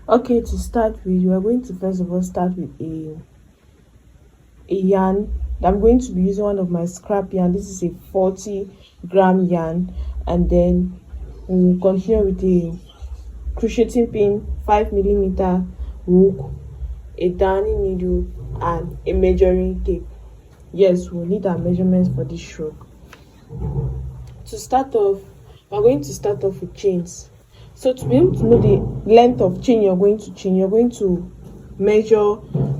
Okay, to start with, we are going to first of all start with a yarn. I'm going to be using one of my scrap yarn. This is a 40-gram yarn, and then we'll continue with a crocheting pin, 5 millimeter hook, a darning needle, and a measuring tape. Yes, we'll need our measurements for this shrug. To start off, we're going to start off with chains. So to be able to know the length of chain you're going to chain, you're going to measure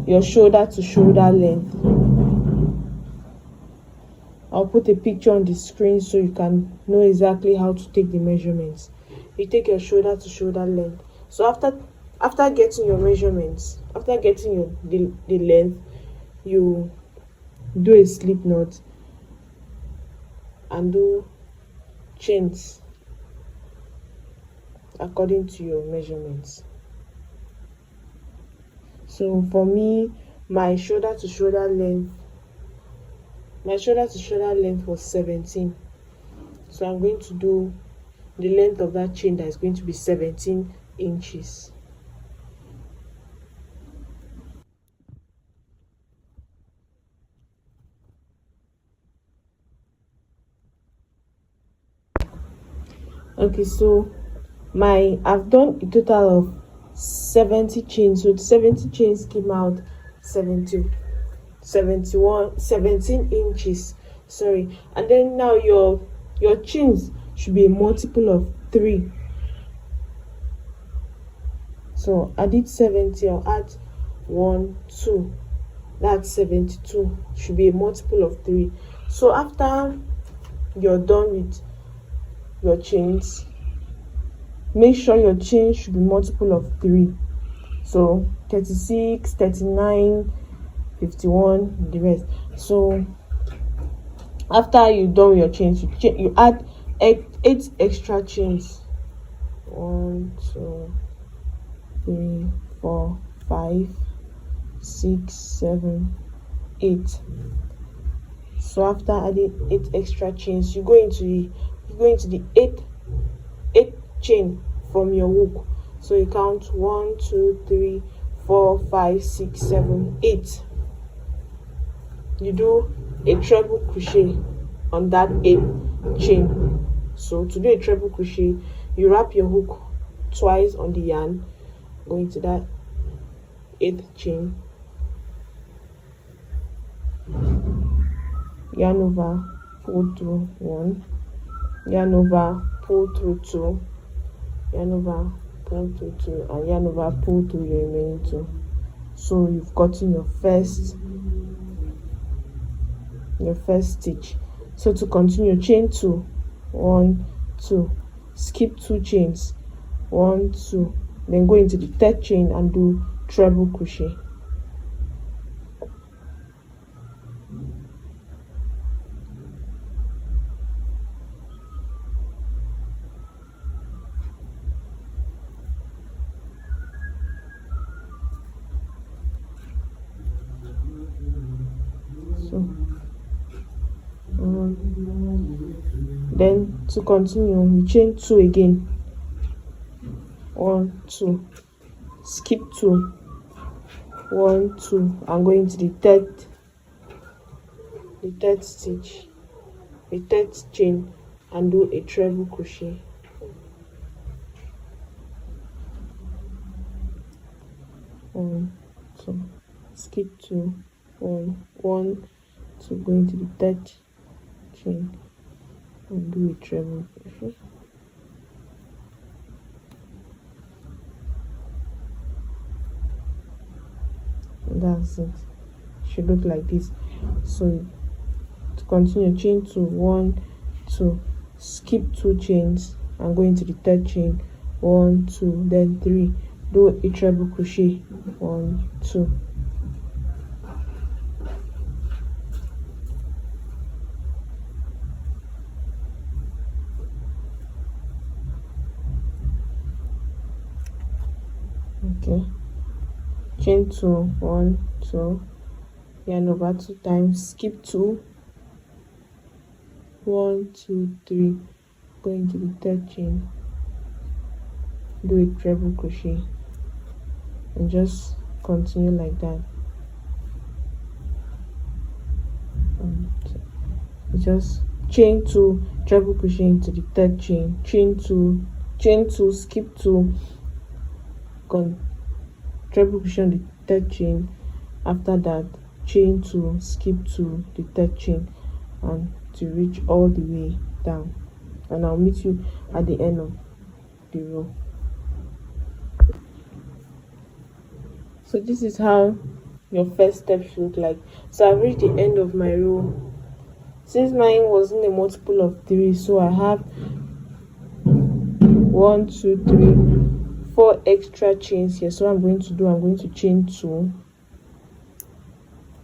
your shoulder to shoulder length. I'll put a picture on the screen so you can know exactly how to take the measurements. You take your shoulder to shoulder length. So after getting your measurements, after getting the length, you do a slip knot and do chains according to your measurements. So for me, my shoulder to shoulder length was 17. So I'm going to do the length of that chain that is going to be 17 inches. Okay, so I've done a total of 70 chains. So the 70 chains came out 17 inches. Sorry. And then now your chains should be a multiple of 3. So I did 70, I'll add 1, 2. That's 72. Should be a multiple of 3. So after you're done with your chains, make sure your chain should be multiple of 3. So 36, 39, 51, the rest. So after you're done with your chains, you add 8 extra chains. 1, 2, 3, 4, 5, 6, 7, 8. So after adding 8 extra chains, you go into the 8th chain from your hook. So you count 1, 2, 3, 4, 5, 6, 7, 8. You do a treble crochet on that 8th chain. So to do a treble crochet, you wrap your hook twice on the yarn, go into that 8th chain, yarn over, pull through 1, yarn over, pull through 2, yarn over, pull through 2, and yarn over, pull through the remaining 2. So you've gotten your first stitch. So to continue, chain 2, 1, 2, skip 2 chains, 1, 2, then go into the 3rd chain and do treble crochet. Then to continue, we chain 2 again, 1, 2, skip 2, 1, 2, and go into the third stitch, the 3rd chain, and do a treble crochet. One, 2, skip 2, 1, 2, go into the 3rd chain and do a treble crochet. And that's it. Should look like this. So to continue, chain 2, 1, 2, skip 2 chains and go into the 3rd chain, 1, 2, then 3, do a treble crochet, 1, 2. Okay, chain 2, 1, 2, yarn over 2 times, skip 2, 1, 2, 3, go into the 3rd chain, do a treble crochet, and just continue like that. Just chain 2, treble crochet into the third chain, chain 2, skip 2, treble crochet on the third chain. After that, chain 2, skip 2, the third chain, and to reach all the way down. And I'll meet you at the end of the row. So this is how your first step should look like. So I've reached the end of my row. Since mine wasn't a multiple of 3, so I have 1, 2, 3, 4 extra chains here. So I'm going to chain 2,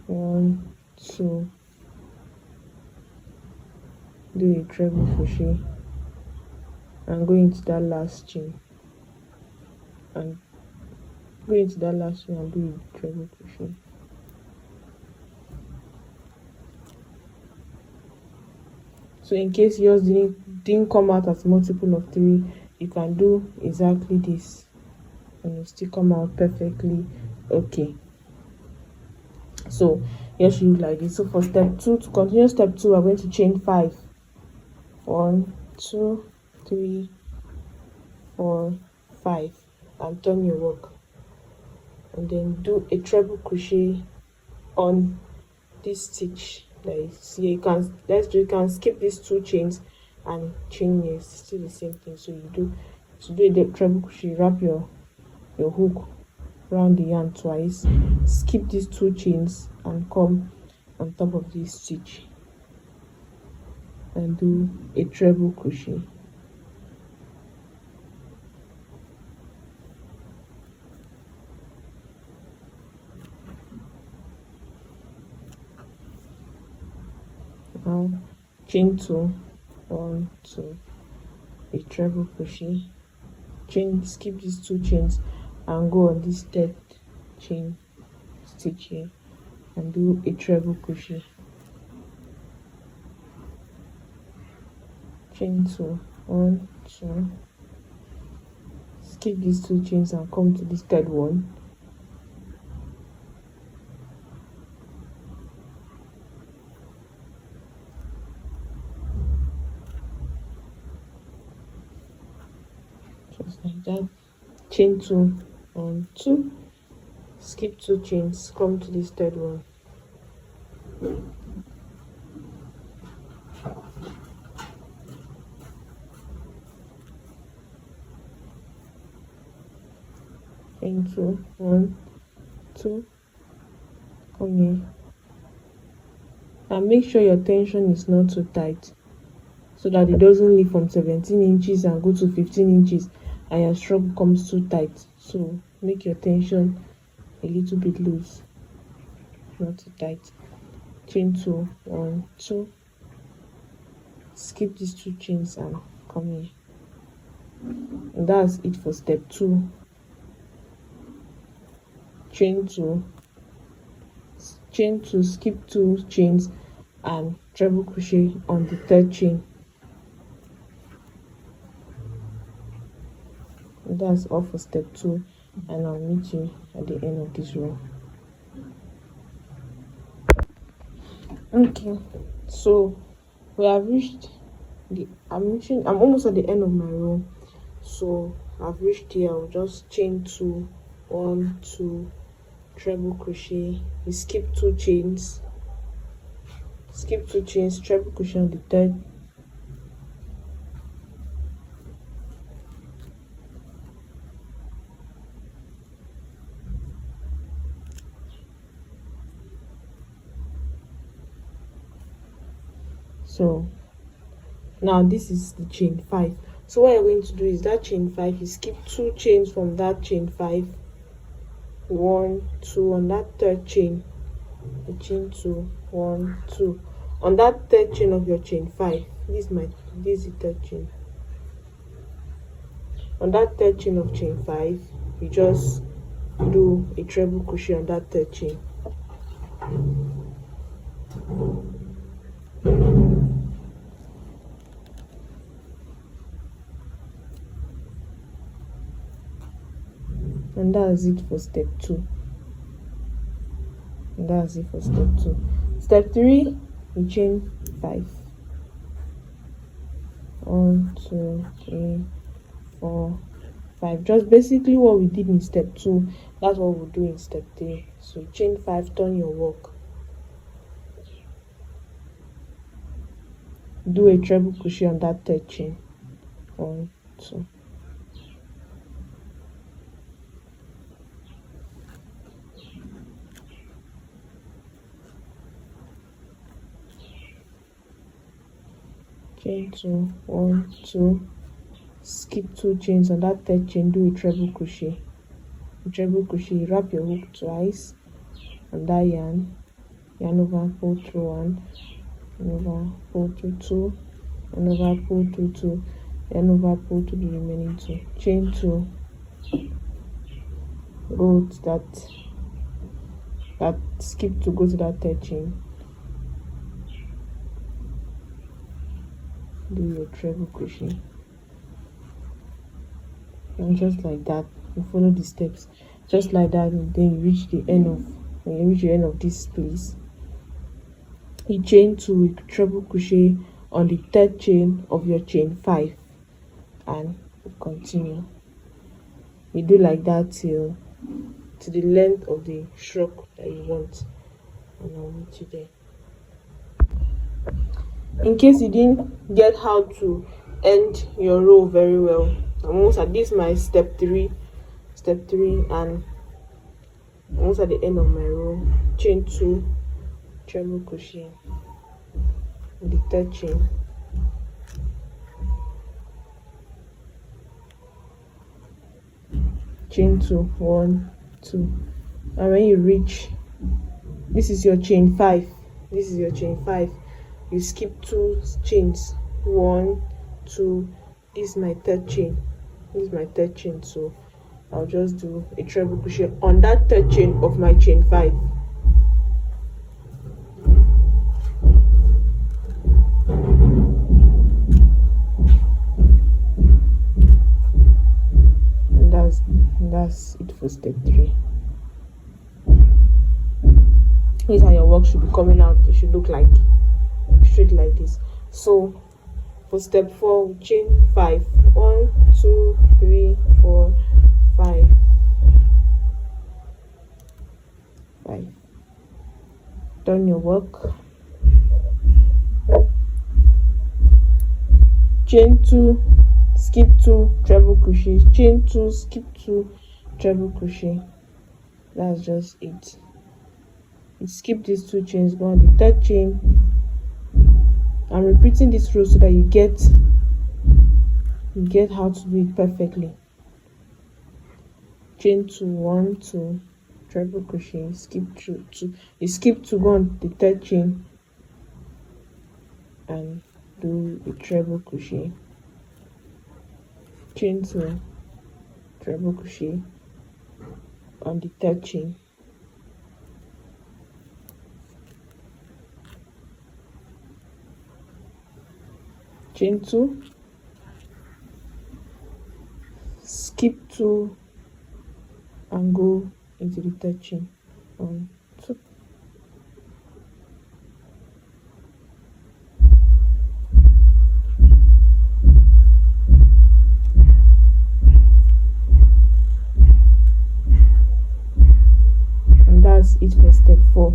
1, 2, do a treble crochet and go into that last chain, and go into that last chain and do a treble crochet. So in case yours didn't come out as multiple of 3, you can do exactly this and it'll still come out perfectly okay. So here should look like this. So for step 2, to continue step 2, we're going to chain 5. 1, 2, 3, 4, 5, and turn your work, and then do a treble crochet on this stitch that you see. You can skip these 2 chains and chain here. It's still the same thing. So you do a treble crochet, wrap your hook around the yarn twice, skip these 2 chains and come on top of this stitch and do a treble crochet. Now chain 2, 1, 2, a treble crochet, skip these 2 chains and go on this third chain stitch here and do a treble crochet, chain 2, 1, 2, skip these 2 chains and come to this third one, just like that, chain 2, 1, 2, skip 2 chains, come to this third one, chain 2, 1, 2, come here, and make sure your tension is not too tight so that it doesn't leave from 17 inches and go to 15 inches and your shrug becomes too tight. So make your tension a little bit loose, not too tight. Chain 2, 1, 2, skip these 2 chains and come here. And that's it for step 2. Chain 2, skip 2 chains and treble crochet on the third chain. And that's all for step 2, and I'll meet you at the end of this row. Okay, so we have reached I'm almost at the end of my row. So I've reached here. I'll just chain 2, 1, 2, treble crochet, you skip 2 chains, treble crochet on the third, so now this is the chain 5. So what you're going to do is that chain 5, you skip 2 chains from that chain 5, 1, 2 on that third chain, the chain 2, 1, 2 on that third chain of your chain 5. This is the third chain. On that third chain of chain 5, you just do a treble crochet on that third chain. And that's it for step 2. And that's it for step 2. Step 3, you chain 5. 1, 2, 3, 4, 5. Just basically what we did in step 2, that's what we'll do in step 3. So chain 5, turn your work, do a treble crochet on that third chain. 1, 2. Chain 2, 1, 2, skip 2 chains on that third chain, do a treble crochet. Treble crochet, wrap your hook twice on that yarn over, pull through 1, yarn over, pull through 2, yarn over, pull through 2, yarn over, pull through the remaining 2, chain 2, go to that skip to go to that third chain, do your treble crochet, and just like that you follow the steps just like that, and then you reach the end of this place, you chain 2, treble crochet on the third chain of your chain 5, and continue. You do like that till to the length of the shrug that you want, and I'll meet you there. In case you didn't get how to end your row very well, I'm almost at this my step 3, and I'm almost at the end of my row. Chain 2, treble crochet on the third chain, chain 2, 1, 2, and when you reach, this is your chain 5, you skip 2 chains, 1, 2, this is my third chain, so I'll just do a treble crochet on that third chain of my chain 5. And that's it for step 3. Here's how your work should be coming out. It should look like straight like this. So for step 4, we chain 5, 1, 2, 3, 4, 5, done your work, chain 2, skip 2, treble crochet, chain 2, skip 2, treble crochet. That's just it. You skip these 2 chains, go on the third chain. I'm repeating this row so that you get how to do it perfectly. Chain 2, 1, 2, treble crochet, skip 2, you skip 2, go on the third chain and do a treble crochet, chain 2, treble crochet on the third chain, chain 2, skip 2 and go into the third chain, 1, 2. And that's it for step 4.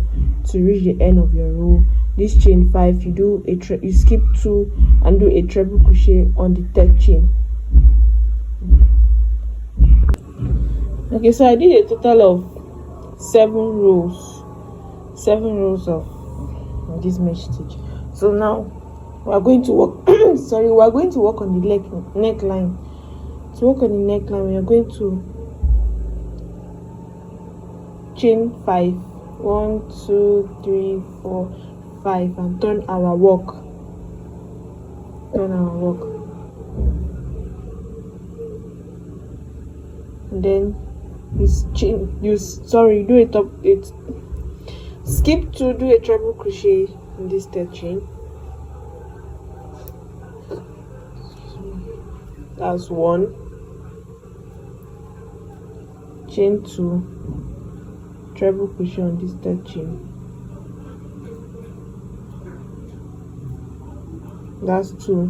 To reach the end of your row, this chain 5, you do you skip 2 and do a treble crochet on the third chain. Okay, so I did a total of 7 rows of this mesh stitch. So now we are going to work sorry, we are going to work on the neckline. To work on the neckline, we are going to chain 5, 1, 2, 3, 4, 5, and turn our work. And then skip 2, do a treble crochet in this third chain. That's 1. chain 2, treble crochet on this third chain. That's 2,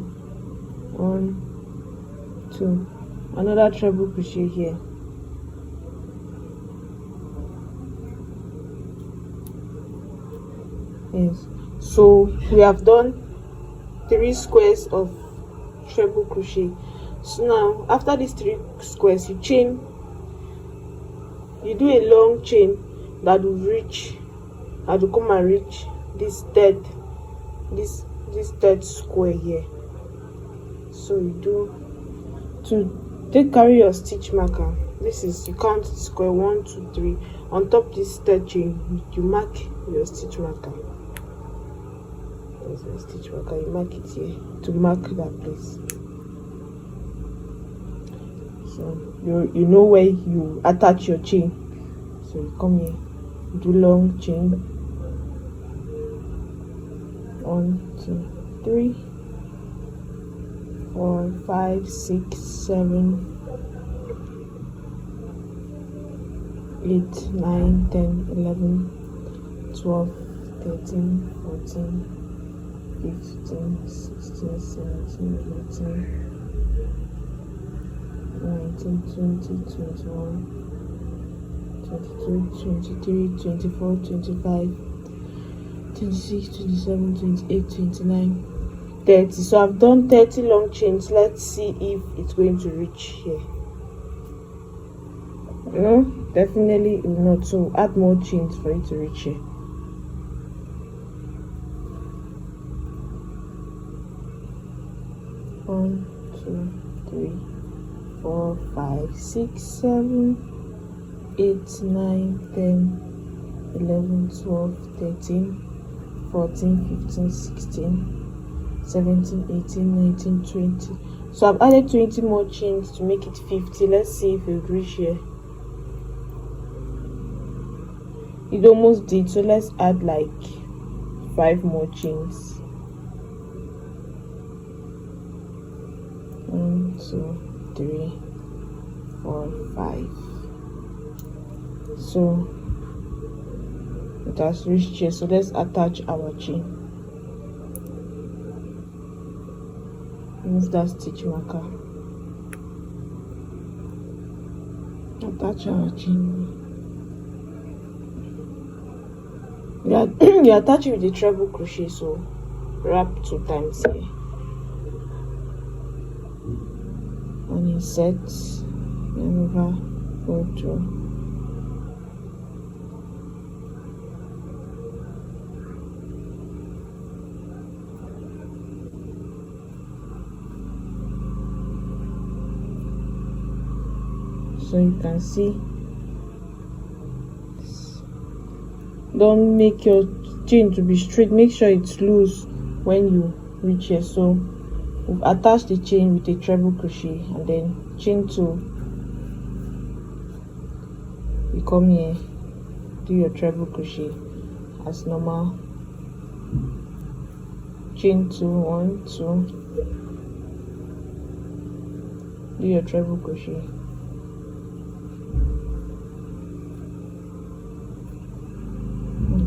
1, 2, another treble crochet here. Yes, so we have done 3 squares of treble crochet. So now after these 3 squares, you do a long chain that will come and reach this third square here. So you do carry your stitch marker. This is, you count square 1, 2, 3. On top this third chain, you mark your stitch marker. There's my stitch marker. You mark it here to mark that place. So you know where you attach your chain. So you come here, do long chain. 1, 2, 3, 4, 5, 6, 7, 8, 9, 10, 11, 12, 13, 14, 15, 16, 17, 18, 19, 20, 21, 22, 23, 24, 25, 26, 27, 28, 29, 30. So I've done 30 long chains. Let's see if it's going to reach here. No, definitely it will not. So add more chains for it to reach here. One, 2, 3, 4, 5, 6, 7, 8, 9, 10, 11, 12, 13, 14, 15, 16, 17, 18, 19, 20. So I've added 20 more chains to make it 50. Let's see if it will reach here. It almost did, so let's add like 5 more chains. 1, 2, 3, 4, 5. So it has reached here, so let's attach our chain. Use that stitch marker. Attach our chain. You attach it with the treble crochet, so wrap 2 times here and insert, then over, go through. So you can see, don't make your chain to be straight, make sure it's loose when you reach here. So we've attached the chain with a treble crochet, and then chain 2, you come here, do your treble crochet as normal, chain 2, 1, 2, do your treble crochet,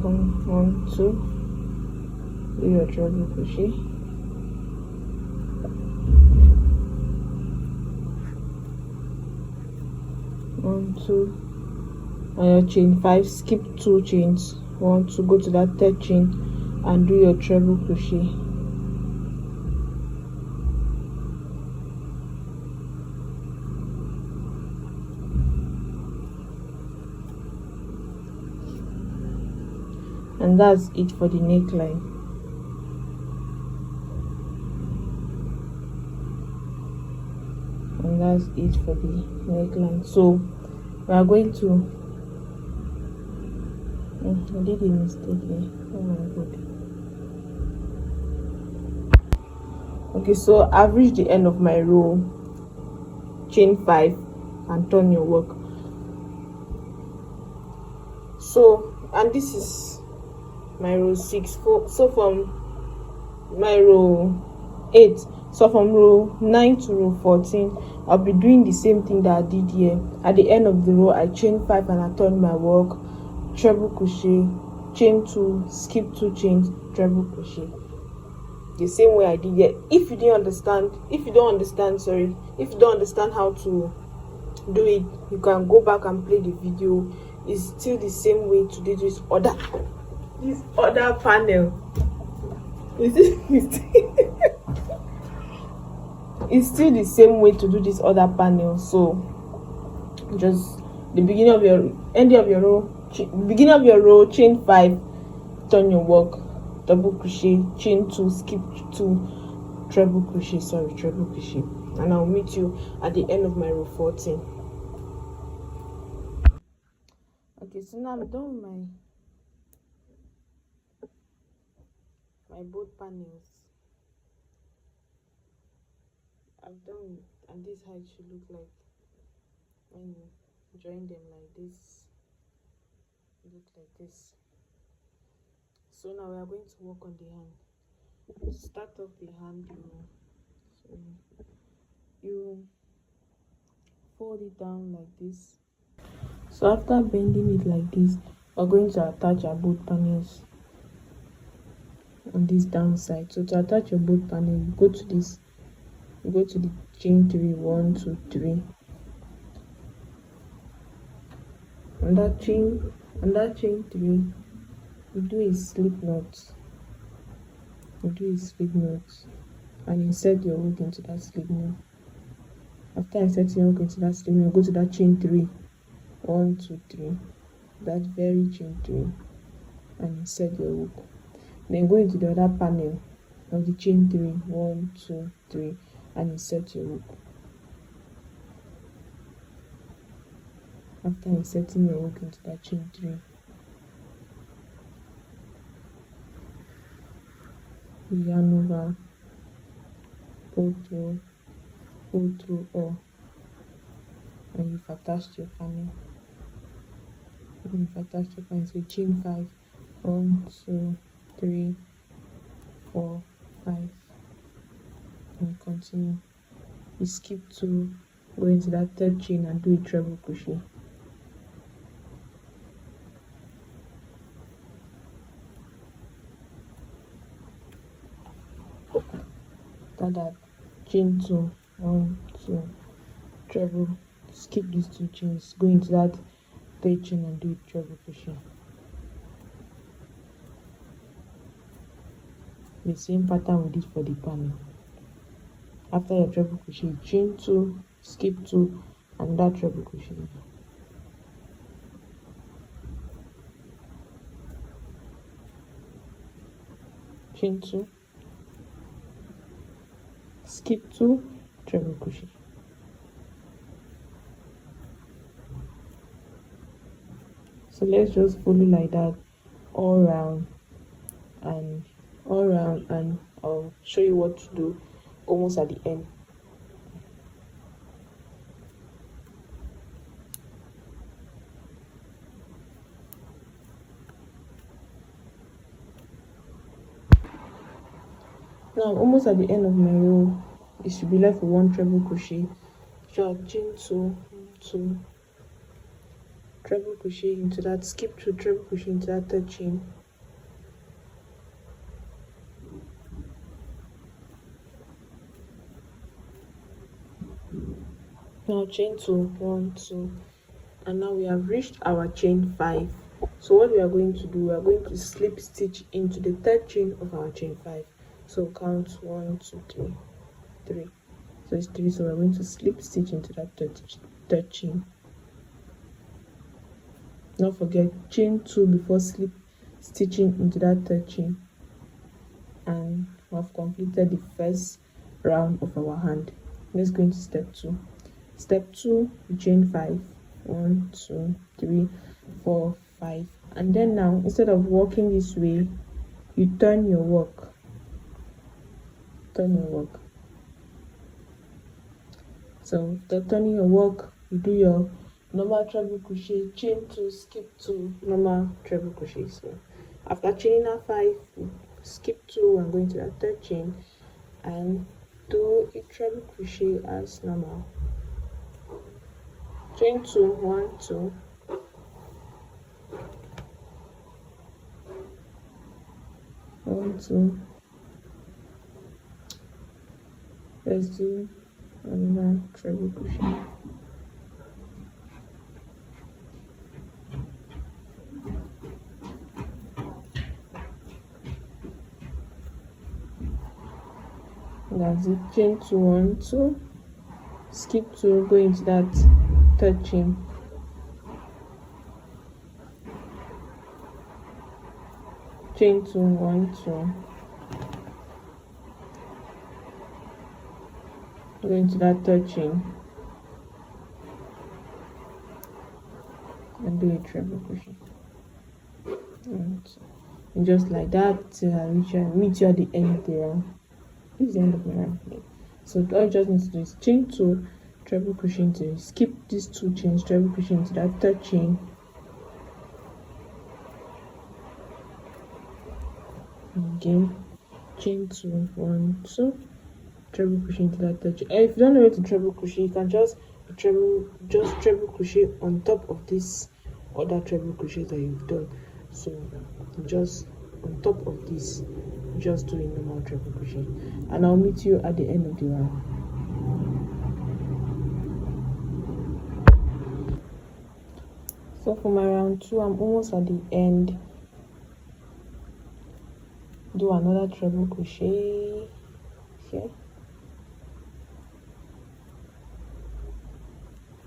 come 1, 2, do your treble crochet, 1, 2, and your chain 5, skip 2 chains, 1, 2, go to that third chain and do your treble crochet. And that's it for the neckline. And that's it for the neckline. So we are going to I did a mistake here. Oh my god. Okay, so I've reached the end of my row. Chain 5 and turn your work. So, and this is my row 6. So from my row 8 So from row 9 to row 14, I'll be doing the same thing that I did here. At the end of the row, I chain 5 and I turn my work, treble crochet, chain 2, skip 2 chains, treble crochet, the same way I did here. If you don't understand how to do it, you can go back and play the video. It's still the same way to do this other panel. It's still the same way to do this other panel. So just the beginning of your row, chain 5, turn your work, double crochet, chain 2, skip 2, treble crochet, and I'll meet you at the end of my row 14. Okay, so now I'm done with my both panels. I've done it, and this is how it should look like when you join them like this. Look like this. So now we are going to work on the hand. Start off the hand row. So you fold it down like this. So after bending it like this, we're going to attach our both panels on this downside. So to attach your both panel, you go to the chain 3, 1, 2, 3. On that chain 3, you do a slip knot. And insert your hook into that slip knot. After inserting your hook into that slip knot, go to that chain 3, 1, 2, 3, that very chain 3, and insert your hook. Then go into the other panel of the chain 3, 1, 2, 3, and insert your hook. After inserting your hook into that chain 3, you yarn over, pull through all, and you've attached your panel. So chain 5, 1, 2, 3, 4, 5, and continue. You skip 2, go into that third chain and do a treble crochet. After that, chain 2, 1, 2, treble, skip these 2 chains, go into that third chain and do a treble crochet. The same pattern we did for the panel. After your treble crochet, chain 2, skip 2, and that treble crochet. Chain 2, skip 2, treble crochet. So let's just follow like that all round, and I'll show you what to do almost at the end. Now almost at the end of my row, it should be left with 1 treble crochet. So I'll chain 2, 2, treble crochet into that, skip 2, treble crochet into that third chain. Now chain 2, 1, 2, and now we have reached our chain 5. So what we are going to do, we are going to slip stitch into the third chain of our chain 5. So count 1, 2, 3, 3. So it's 3. So we're going to slip stitch into that third chain. Don't forget, chain 2 before slip stitching into that third chain, and we have completed the first round of our hand. Let's go into step 2. Step 2, you chain 5, 1, 2, 3, 4, 5, and then now instead of walking this way, you turn your work. So after turning your work, you do your normal treble crochet, chain 2, skip 2, normal treble crochet. So after chaining that 5, skip 2 and going to that third chain, and do a treble crochet as normal. Chain 2, 1, 2, 1, 2. Let's do another treble crochet. That's it. Chain 2, 1, 2, skip 2, go into that third chain, chain 2, 1, 2, go into that third chain and do a treble crochet, and just like that till I meet you at the end of the round. This is the end of the round. So all you just need to do is chain 2, treble crochet into, skip these 2 chains, treble crochet into that third chain, again chain 2, 1, 2, treble crochet into that third chain. And if you don't know where to treble crochet, you can just treble crochet on top of this other treble crochet that you've done. So just on top of this, just do a normal treble crochet, and I'll meet you at the end of the round. So for my round 2, I'm almost at the end. Do another treble crochet here,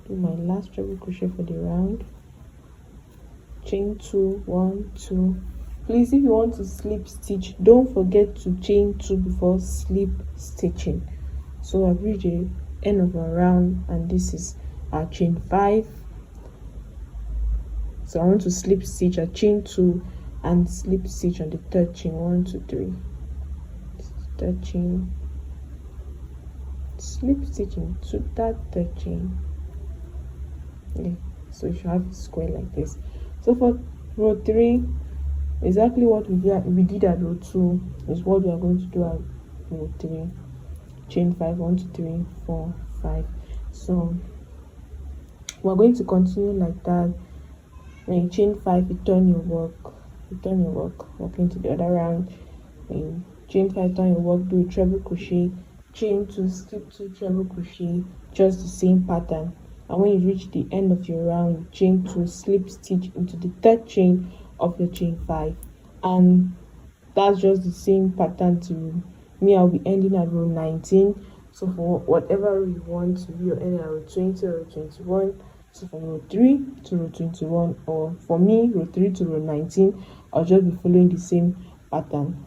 do my last treble crochet for the round, chain 2, 1, 2. Please, if you want to slip stitch, don't forget to chain 2 before slip stitching. So I've reached the end of our round, and this is our chain 5. So I want to slip stitch a chain 2 and slip stitch on the third chain, 1, 2, 3, third chain, slip stitch into that third chain. Okay, so you should have a square like this. So for row 3, exactly what we did at row 2 is what we are going to do at row 3. Chain 5, 1, 2, 3, 4, 5. So we're going to continue like that. When you chain 5, you turn your work, walk into the other round. When you chain 5, turn your work, do a treble crochet, chain 2, skip 2, treble crochet, just the same pattern. And when you reach the end of your round, you chain 2, slip stitch into the third chain of your chain 5, and that's just the same pattern to me. I'll be ending at row 19. So for whatever row you want to be, you're ending at row 20 or row 21. So from row 3 to row 21, or for me, row 3 to row 19, I'll just be following the same pattern.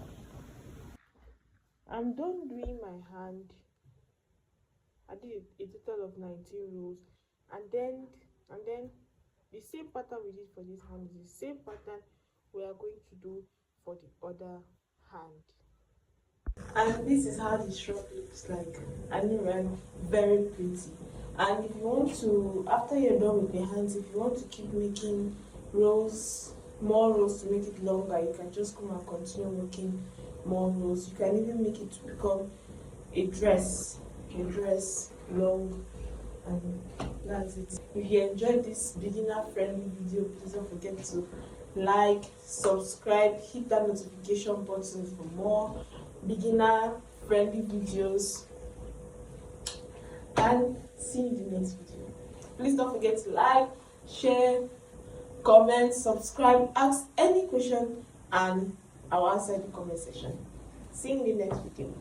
I'm done doing my hand. I did a total of 19 rows, and then the same pattern we did for this hand is the same pattern we are going to do for the other hand. And this is how the shrug looks like. I know, right? Very pretty. And if you want to, after you're done with the hands, if you want to keep making rows, more rows to make it longer, you can just come and continue making more rows. You can even make it to become a dress long, and that's it. If you enjoyed this beginner friendly video, please don't forget to like, subscribe, hit that notification button for more beginner friendly videos, and see you in the next video. Please don't forget to like, share, comment, subscribe, ask any question, and I'll answer in the comment section. See you in the next video.